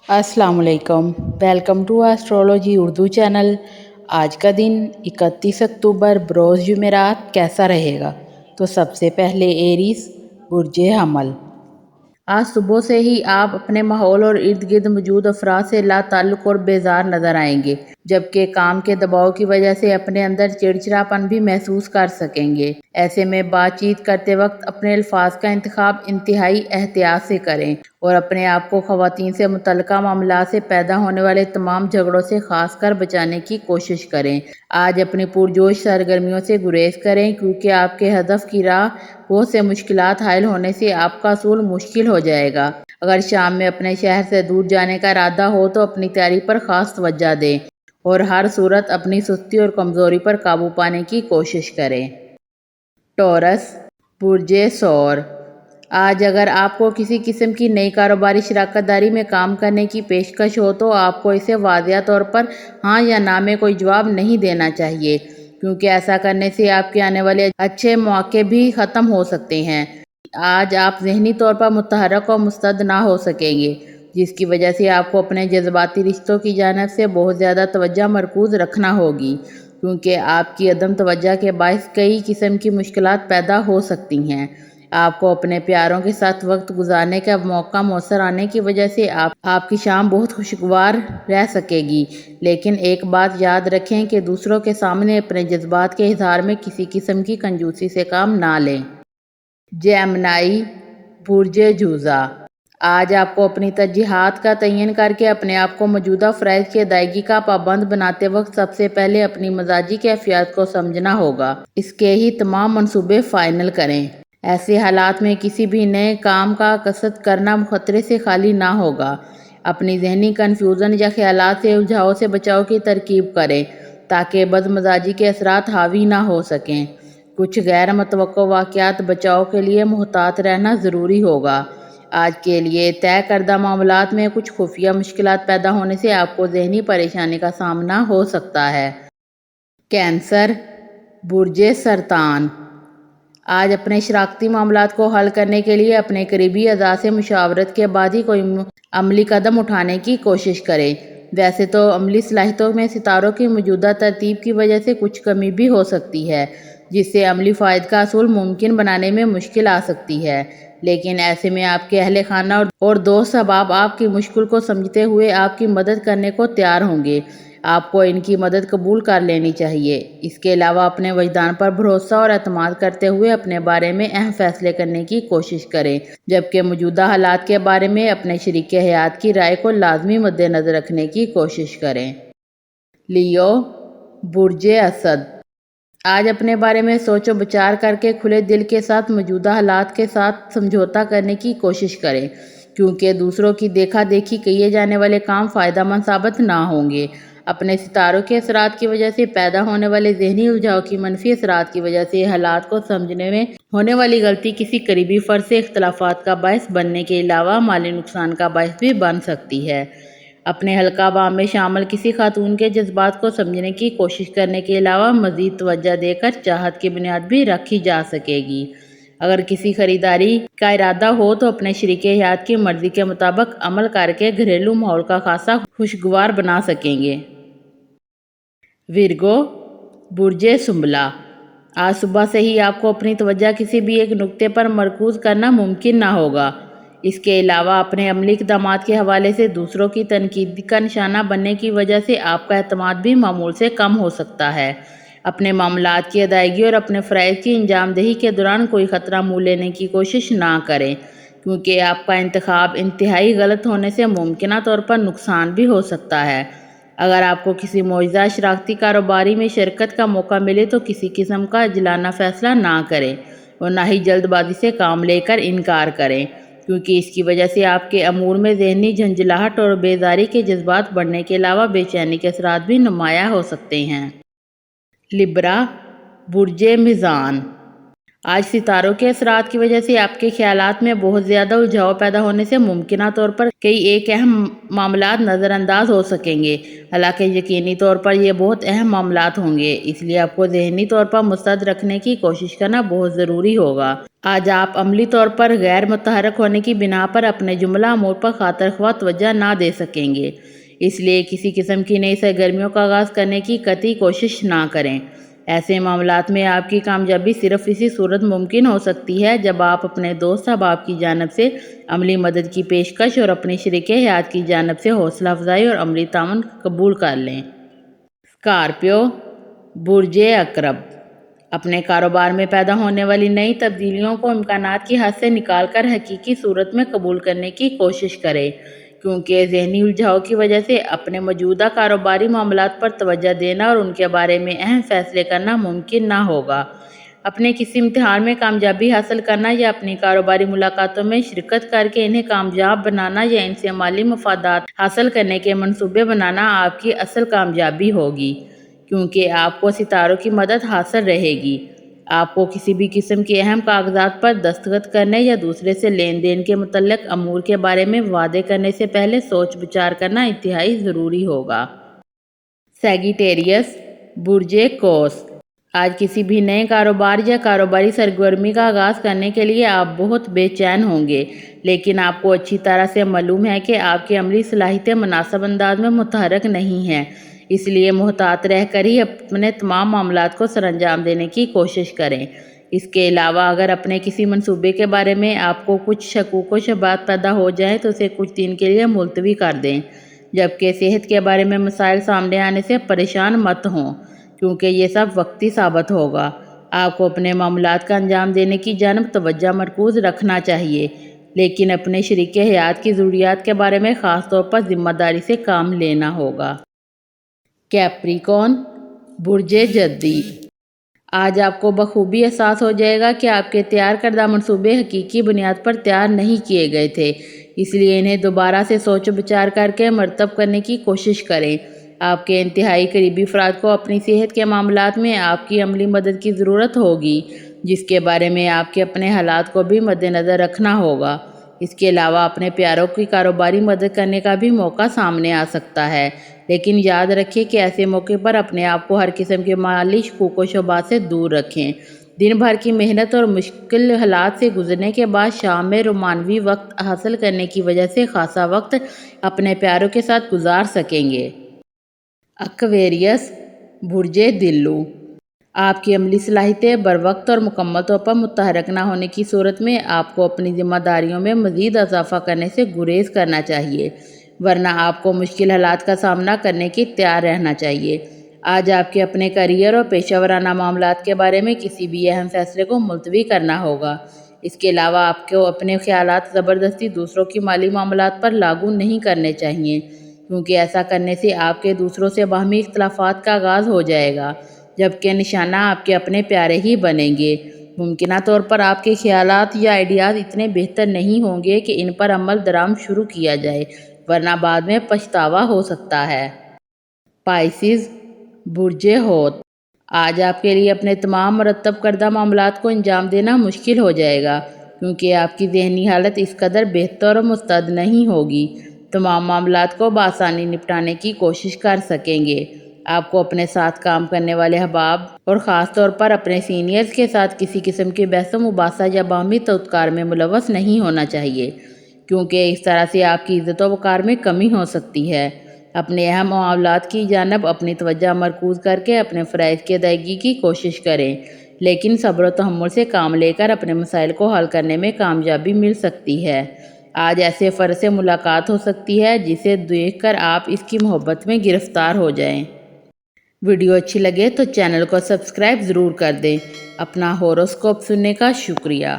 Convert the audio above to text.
अस्सलाम वालेकुम। Welcome to astrology Urdu channel. आज का दिन 31 अक्टूबर बरोज़ जुमेरात कैसा रहेगा? तो सबसे पहले एरीज बुर्जे हमल। आज सुबह से ही आप अपने माहौल और इर्द गिर्द मौजूद अफराद से लाताल्लुक़ और बेजार नज़र आएंगे, जबकि काम के दबाव की वजह से अपने अंदर चिड़चिड़ापन भी महसूस कर सकेंगे। ऐसे में बातचीत करते वक्त अपने अल्फाज का इंतखाब इंतहाई एहतियात से करें और अपने आप को ख़वातीन से मुतल्लिका मामला से पैदा होने वाले तमाम झगड़ों से खासकर बचाने की कोशिश करें। आज अपनी पुरजोश सरगर्मियों से गुरेज करें, क्योंकि आपके हदफ की राह बहुत से मुश्किलात हायल होने से आपका असूल मुश्किल हो जाएगा। अगर शाम में अपने शहर से दूर जाने का इरादा हो तो अपनी तैयारी पर खास तवज्जो दें और हर सूरत अपनी सुस्ती और कमज़ोरी पर काबू पाने की कोशिश करें। टॉरस बुर्जे सौर। आज अगर आपको किसी किस्म की नई कारोबारी शराकत दारी में काम करने की पेशकश हो तो आपको इसे वाज़िया तौर पर हाँ या ना में कोई जवाब नहीं देना चाहिए, क्योंकि ऐसा करने से आपके आने वाले अच्छे मौके भी ख़त्म हो सकते हैं। आज आप ज़हनी तौर पर मुतहर्रिक और मुस्तैद ना हो सकेंगे, जिसकी वजह से आपको अपने जज्बाती रिश्तों की जानिब से बहुत ज़्यादा तवज्जो मरकूज़ रखना होगी, क्योंकि आपकी अदम तवज्जो के बायस कई किस्म की मुश्किलात पैदा हो सकती हैं। आपको अपने प्यारों के साथ वक्त गुजारने का मौका मौसर आने की वजह से आपकी शाम बहुत खुशगवार रह सकेगी, लेकिन एक बात याद रखें कि दूसरों के सामने अपने जज्बात के इजहार में किसी किस्म की कंजूसी से काम ना लें। जेमिनी बुर्जे जूज़ा। आज आपको अपनी तरजीहात का तयन करके अपने आप को मौजूदा फ़राइज़ की अदायगी का पाबंद बनाते वक्त सबसे पहले अपनी मजाजी कैफियत को समझना होगा। इसके ही तमाम मंसूबे फ़ाइनल करें। ऐसे हालात में किसी भी नए काम का कसद करना खतरे से खाली ना होगा। अपनी ज़हनी कन्फ्यूज़न या ख्यालात से उलझाव से बचाव की तरकीब करें, ताकि बदमजाजी के असरात हावी ना हो सकें। कुछ गैर मुतवक्को वाक़यात बचाव के लिए मुहतात रहना ज़रूरी होगा। आज के लिए तय करदा मामलात में कुछ खुफिया मुश्किलात पैदा होने से आपको ज़हनी परेशानी का सामना हो सकता है। कैंसर बुर्जे सरतान। आज अपने शराकती मामलात को हल करने के लिए अपने करीबी अज़ा से मुशावरत के बाद ही कोई अमली कदम उठाने की कोशिश करें। वैसे तो अमली सलाहियतों में सितारों की मौजूदा तरतीब की वजह से कुछ कमी भी हो सकती है, जिससे अमली फ़ायद का असूल मुमकिन बनाने में मुश्किल आ सकती है, लेकिन ऐसे में आपके अहले खाना और दोस्त अहबाब आपकी मुश्किल को समझते हुए आपकी मदद करने को तैयार होंगे। आपको इनकी मदद कबूल कर लेनी चाहिए। इसके अलावा अपने वजदान पर भरोसा और एतमाद करते हुए अपने बारे में अहम फैसले करने की कोशिश करें, जबकि मौजूदा हालात के बारे में अपने शरीक हयात की राय को लाजमी मद्देनज़र रखने की कोशिश करें। लियो बुर्जे असद। आज अपने बारे में सोचो विचार करके खुले दिल के साथ मौजूदा हालात के साथ समझौता करने की कोशिश करें, क्योंकि दूसरों की देखा देखी किए जाने वाले काम फ़ायदेमंद साबित ना होंगे। अपने सितारों के असरात की वजह से पैदा होने वाले ज़हनी उलझाव की मनफी असरात की वजह से हालात को समझने में होने वाली गलती किसी करीबी फ़र्द से इख्तलाफात का बायस बनने के अलावा माली नुकसान का बायस भी बन सकती है। अपने हल्का बाम में शामिल किसी खातून के जज्बात को समझने की कोशिश करने के अलावा मज़ीद तवज्जो देकर चाहत की बुनियाद भी रखी जा सकेगी। अगर किसी खरीदारी का इरादा हो तो अपने शरीक हयात की मर्ज़ी के मुताबिक अमल करके घरेलू माहौल का खासा खुशगवार बना सकेंगे। विर्गो बुर्जे सुंबला। आज सुबह से ही आपको अपनी तवज्जो किसी भी एक नुक्ते पर मरकूज़ करना मुमकिन ना होगा। इसके अलावा अपने अमली इक़दामात के हवाले से दूसरों की तनकीद का निशाना बनने की वजह से आपका एतमाद भी मामूल से कम हो सकता है। अपने मामलात की अदायगी और अपने फ़राइज़ की अंजामदही के दौरान कोई ख़तरा मुँह लेने की कोशिश ना करें, क्योंकि आपका इंतखाब इंतहाई गलत होने से मुमकिना तौर पर नुकसान भी हो सकता है। अगर आपको किसी मौजूदा शराकती कारोबारी में शिरकत का मौका मिले तो किसी किस्म का अजलाना फ़ैसला ना करें और ना ही जल्दबाजी से काम लेकर इनकार करें, क्योंकि इसकी वजह से आपके अमूर में ज़हनी झंझलाहट और बेजारी के जज्बात बढ़ने के अलावा बेचैनी के असरात भी नुमायाँ हो सकते हैं। लिब्रा बुर्जे मीज़ान। आज सितारों के असरात की वजह से आपके ख्यालात में बहुत ज़्यादा उलझाव पैदा होने से मुमकिना तौर पर कई एक अहम मामलात नज़रअंदाज हो सकेंगे। हालांकि यकीनी तौर पर ये बहुत अहम मामलात होंगे, इसलिए आपको ज़हनी तौर पर मुस्तैद रखने की कोशिश करना बहुत ज़रूरी होगा। آج آپ عملی طور پر غیر متحرک ہونے کی بنا پر اپنے جملہ امور پر خاطر خواہ توجہ نہ دے سکیں گے، اس لیے کسی قسم کی نئی سرگرمیوں کا آغاز کرنے کی قطعی کوشش نہ کریں۔ ایسے معاملات میں آپ کی کامیابی صرف اسی صورت ممکن ہو سکتی ہے جب آپ اپنے دوست احباب کی جانب سے عملی مدد کی پیشکش اور اپنی شریک حیات کی جانب سے حوصلہ افزائی اور عملی تعاون قبول کر لیں۔ اسکارپیو، برج عقرب، اپنے کاروبار میں پیدا ہونے والی نئی تبدیلیوں کو امکانات کی حد سے نکال کر حقیقی صورت میں قبول کرنے کی کوشش کریں، کیونکہ ذہنی الجھاؤ کی وجہ سے اپنے موجودہ کاروباری معاملات پر توجہ دینا اور ان کے بارے میں اہم فیصلے کرنا ممکن نہ ہوگا۔ اپنے کسی امتحان میں کامیابی حاصل کرنا یا اپنی کاروباری ملاقاتوں میں شرکت کر کے انہیں کامیاب بنانا یا ان سے مالی مفادات حاصل کرنے کے منصوبے بنانا آپ کی اصل کامیابی ہوگی، کیونکہ آپ کو ستاروں کی مدد حاصل رہے گی۔ آپ کو کسی بھی قسم کے اہم کاغذات پر دستخط کرنے یا دوسرے سے لین دین کے متعلق امور کے بارے میں وعدے کرنے سے پہلے سوچ بچار کرنا انتہائی ضروری ہوگا۔ سیجیٹیریس، برج قوس، آج کسی بھی نئے کاروبار یا کاروباری سرگرمی کا آغاز کرنے کے لیے آپ بہت بے چین ہوں گے، لیکن آپ کو اچھی طرح سے معلوم ہے کہ آپ کی عملی صلاحیتیں مناسب انداز میں متحرک نہیں ہیں، اس لیے محتاط رہ کر ہی اپنے تمام معاملات کو سر انجام دینے کی کوشش کریں۔ اس کے علاوہ اگر اپنے کسی منصوبے کے بارے میں آپ کو کچھ شکوک و شبہات پیدا ہو جائیں تو اسے کچھ دن کے لیے ملتوی کر دیں، جبکہ صحت کے بارے میں مسائل سامنے آنے سے پریشان مت ہوں، کیونکہ یہ سب وقتی ثابت ہوگا۔ آپ کو اپنے معاملات کا انجام دینے کی جانب توجہ مرکوز رکھنا چاہیے، لیکن اپنے شریک حیات کی ضروریات کے بارے میں خاص طور پر ذمہ داری سے کام لینا ہوگا۔ کیپریکون، برج جدی، آج آپ کو بخوبی احساس ہو جائے گا کہ آپ کے تیار کردہ منصوبے حقیقی بنیاد پر تیار نہیں کیے گئے تھے، اس لیے انہیں دوبارہ سے سوچ و بچار کر کے مرتب کرنے کی کوشش کریں۔ آپ کے انتہائی قریبی افراد کو اپنی صحت کے معاملات میں آپ کی عملی مدد کی ضرورت ہوگی، جس کے بارے میں آپ کے اپنے حالات کو بھی مد نظر رکھنا ہوگا۔ اس کے علاوہ اپنے پیاروں کی کاروباری مدد کرنے کا بھی موقع سامنے آ سکتا ہے، لیکن یاد رکھیں کہ ایسے موقع پر اپنے آپ کو ہر قسم کے مالی شکوک و شبہات سے دور رکھیں۔ دن بھر کی محنت اور مشکل حالات سے گزرنے کے بعد شام میں رومانوی وقت حاصل کرنے کی وجہ سے خاصا وقت اپنے پیاروں کے ساتھ گزار سکیں گے۔ ایکویریس، برج دلو، آپ کی عملی صلاحیتیں بروقت اور مکمل طور پر متحرک نہ ہونے کی صورت میں آپ کو اپنی ذمہ داریوں میں مزید اضافہ کرنے سے گریز کرنا چاہیے، ورنہ آپ کو مشکل حالات کا سامنا کرنے کی تیار رہنا چاہیے۔ آج آپ کے اپنے کیریئر اور پیشہ ورانہ معاملات کے بارے میں کسی بھی اہم فیصلے کو ملتوی کرنا ہوگا۔ اس کے علاوہ آپ کو اپنے خیالات زبردستی دوسروں کی مالی معاملات پر لاگو نہیں کرنے چاہیے، کیونکہ ایسا کرنے سے آپ کے دوسروں سے باہمی اختلافات کا آغاز ہو جائے گا، جبکہ نشانہ آپ کے اپنے پیارے ہی بنیں گے۔ ممکنہ طور پر آپ کے خیالات یا آئیڈیاز اتنے بہتر نہیں ہوں گے کہ ان پر عمل درآمد شروع کیا جائے، ورنہ بعد میں پچھتاوا ہو سکتا ہے۔ پائسز، برج حوت، آج آپ کے لیے اپنے تمام مرتب کردہ معاملات کو انجام دینا مشکل ہو جائے گا، کیونکہ آپ کی ذہنی حالت اس قدر بہتر اور مستعد نہیں ہوگی۔ تمام معاملات کو بآسانی نپٹانے کی کوشش کر سکیں گے۔ آپ کو اپنے ساتھ کام کرنے والے احباب اور خاص طور پر اپنے سینئرز کے ساتھ کسی قسم کی بحث و مباحثہ یا باہمی توطئات میں ملوث نہیں ہونا چاہیے، کیونکہ اس طرح سے آپ کی عزت و وقار میں کمی ہو سکتی ہے۔ اپنے اہم معاملات کی جانب اپنی توجہ مرکوز کر کے اپنے فرائض کی ادائیگی کی کوشش کریں، لیکن صبر و تحمل سے کام لے کر اپنے مسائل کو حل کرنے میں کامیابی مل سکتی ہے۔ آج ایسے فرد سے ملاقات ہو سکتی ہے جسے دیکھ کر آپ اس کی محبت میں گرفتار ہو جائیں۔ ویڈیو اچھی لگے تو چینل کو سبسکرائب ضرور کر دیں۔ اپنا ہوروسکوپ سننے کا شکریہ۔